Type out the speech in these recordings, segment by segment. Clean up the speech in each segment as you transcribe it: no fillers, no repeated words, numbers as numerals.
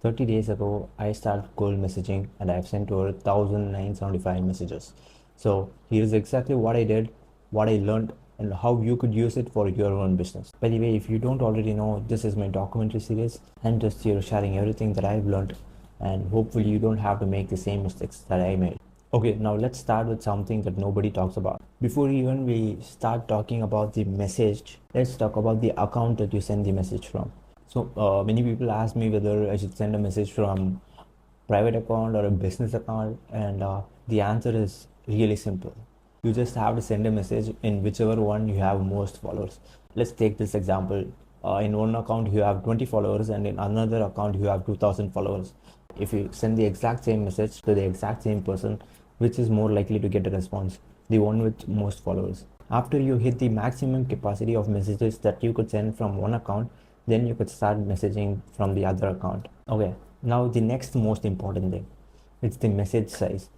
30 days ago, I started cold messaging and I've sent over 1975 messages. So here's exactly what I did, what I learned, and how you could use it for your own business. By the way, if you don't already know, this is my documentary series. I'm just here sharing everything that I've learned, and hopefully you don't have to make the same mistakes that I made. Okay, now let's start with something that nobody talks about. Before even we start talking about the message, let's talk about the account that you send the message from. So many people ask me whether I should send a message from private account or a business account, and the answer is really simple. You just have to send a message in whichever one you have most followers. Let's take this example. In one account you have 20 followers and in another account you have 2000 followers. If you send the exact same message to the exact same person, which is more likely to get a response? The one with most followers. After you hit the maximum capacity of messages that you could send from one account, then you could start messaging from the other account. Okay, now the next most important thing, it's the message size.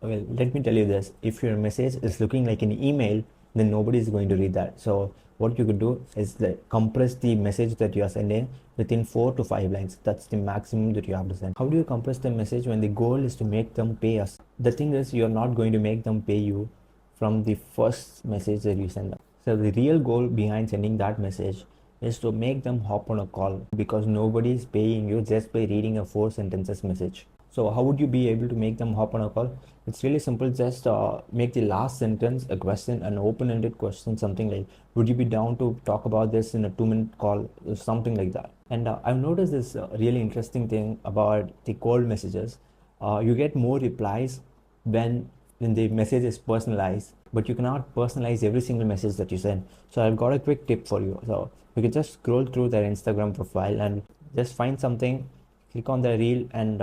Well, let me tell you this, if your message is looking like an email, then nobody is going to read that. So what you could do is compress the message that you are sending within 4 to 5 lines. That's the maximum that you have to send. How do you compress the message when the goal is to make them pay us? The thing is, you're not going to make them pay you from the first message that you send them. So the real goal behind sending that message is to make them hop on a call, because nobody is paying you just by reading a 4 sentences message. So how would you be able to make them hop on a call? It's really simple. Just make the last sentence a question, an open-ended question, something like, would you be down to talk about this in a 2-minute call, or something like that. And I've noticed this really interesting thing about the cold messages. You get more replies when the message is personalized, but you cannot personalize every single message that you send. So I've got a quick tip for you. So you can just scroll through their Instagram profile and just find something, click on the reel, and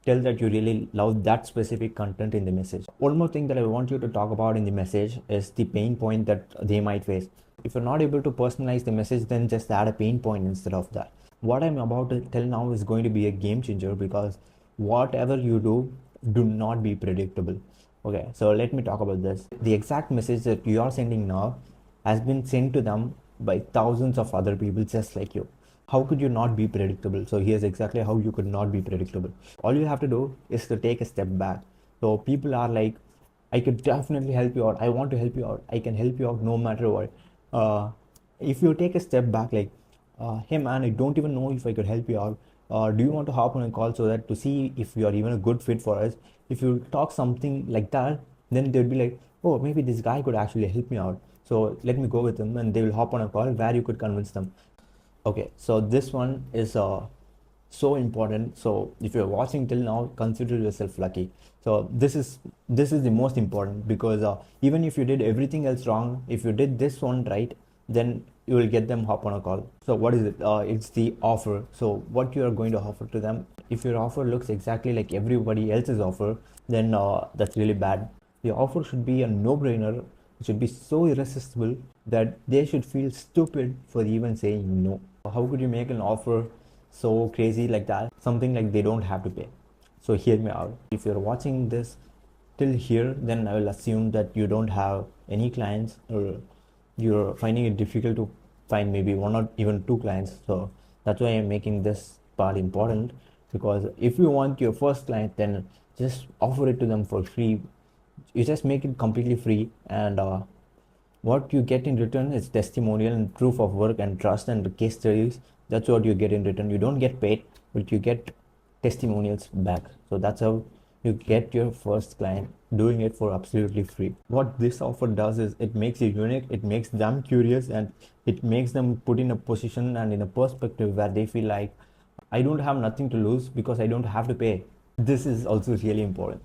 tell that you really love that specific content in the message. One more thing that I want you to talk about in the message is the pain point that they might face. If you're not able to personalize the message, then just add a pain point instead of that. What I'm about to tell now is going to be a game changer, because whatever you do not be predictable. Okay, so let me talk about this. The exact message that you are sending now has been sent to them by thousands of other people just like you. How could you not be predictable? So here's exactly how you could not be predictable. All you have to do is to take a step back. So people are like, I could definitely help you out. I want to help you out. I can help you out no matter what. If you take a step back, like, hey man, I don't even know if I could help you out. Do you want to hop on a call so that to see if you are even a good fit for us? If you talk something like that, then they'll be like, oh, maybe this guy could actually help me out. So let me go with him, and they will hop on a call where you could convince them. Okay, so this one is so important. So if you're watching till now, consider yourself lucky. So this is the most important, because even if you did everything else wrong, if you did this one right, then you will get them hop on a call. So what is it? It's the offer. So what you are going to offer to them. If your offer looks exactly like everybody else's offer, then that's really bad. The offer should be a no-brainer. It should be so irresistible that they should feel stupid for even saying no. How could you make an offer so crazy like that? Something like they don't have to pay. So hear me out. If you're watching this till here, then I will assume that you don't have any clients, or you're finding it difficult to find maybe one or even two clients. So that's why I'm making this part important, because if you want your first client, then just offer it to them for free. You just make it completely free, and what you get in return is testimonial and proof of work and trust and case studies. That's what you get in return. You don't get paid, but you get testimonials back. So that's how you get your first client, doing it for absolutely free. What this offer does is it makes you unique, it makes them curious, and it makes them put in a position and in a perspective where they feel like, I don't have nothing to lose because I don't have to pay. This is also really important.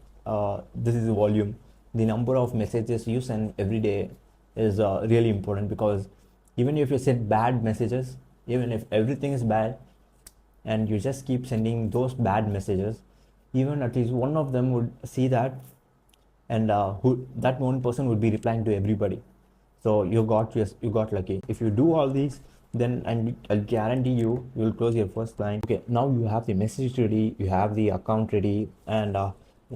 This is volume. The number of messages you send every day is really important, because even if you send bad messages, even if everything is bad and you just keep sending those bad messages, even at least one of them would see that, and that one person would be replying to everybody. So you got lucky. If you do all these, then I'll guarantee you'll close your first client. Okay, now you have the message ready, you have the account ready, and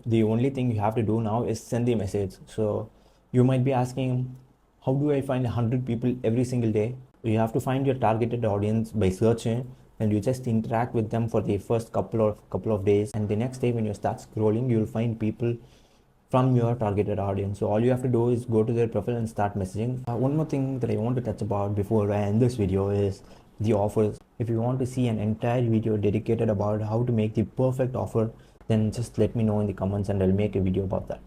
the only thing you have to do now is send the message. So you might be asking, how do I find 100 people every single day? You have to find your targeted audience by searching, and you just interact with them for the first couple of days, and the next day when you start scrolling, you'll find people from your targeted audience. So all you have to do is go to their profile and start messaging. One more thing that I want to touch about before I end this video is the offers. If you want to see an entire video dedicated about how to make the perfect offer, then just let me know in the comments and I'll make a video about that.